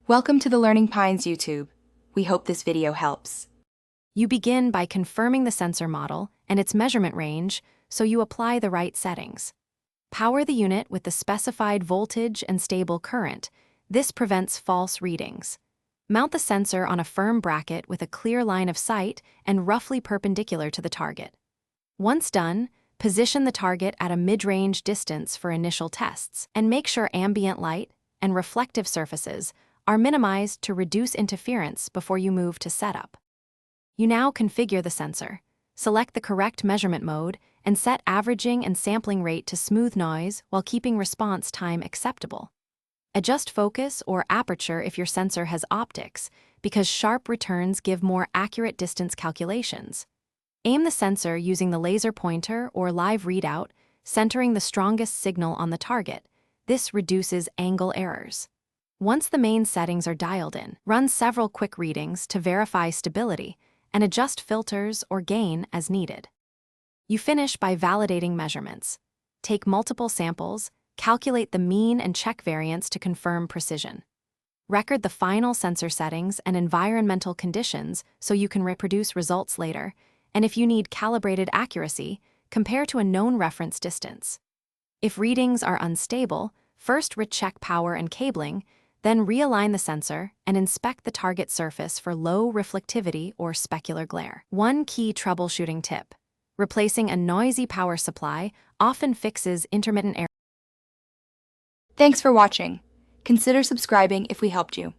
Welcome to the Learning Pines YouTube. We hope this video helps. You begin by confirming the sensor model and its measurement range so you apply the right settings. Power the unit with the specified voltage and stable current. This prevents false readings. Mount the sensor on a firm bracket with a clear line of sight and roughly perpendicular to the target. Once done, position the target at a mid-range distance for initial tests and make sure ambient light and reflective surfaces are minimized to reduce interference before you move to setup. You now configure the sensor, select the correct measurement mode, and set averaging and sampling rate to smooth noise while keeping response time acceptable. Adjust focus or aperture if your sensor has optics, because sharp returns give more accurate distance calculations. Aim the sensor using the laser pointer or live readout, centering the strongest signal on the target. This reduces angle errors. Once the main settings are dialed in, run several quick readings to verify stability and adjust filters or gain as needed. You finish by validating measurements. Take multiple samples, calculate the mean and check variance to confirm precision. Record the final sensor settings and environmental conditions so you can reproduce results later, and if you need calibrated accuracy, compare to a known reference distance. If readings are unstable, first recheck power and cabling, then realign the sensor and inspect the target surface for low reflectivity or specular glare. One key troubleshooting tip: replacing a noisy power supply often fixes intermittent errors. Thanks for watching. Consider subscribing if we helped you.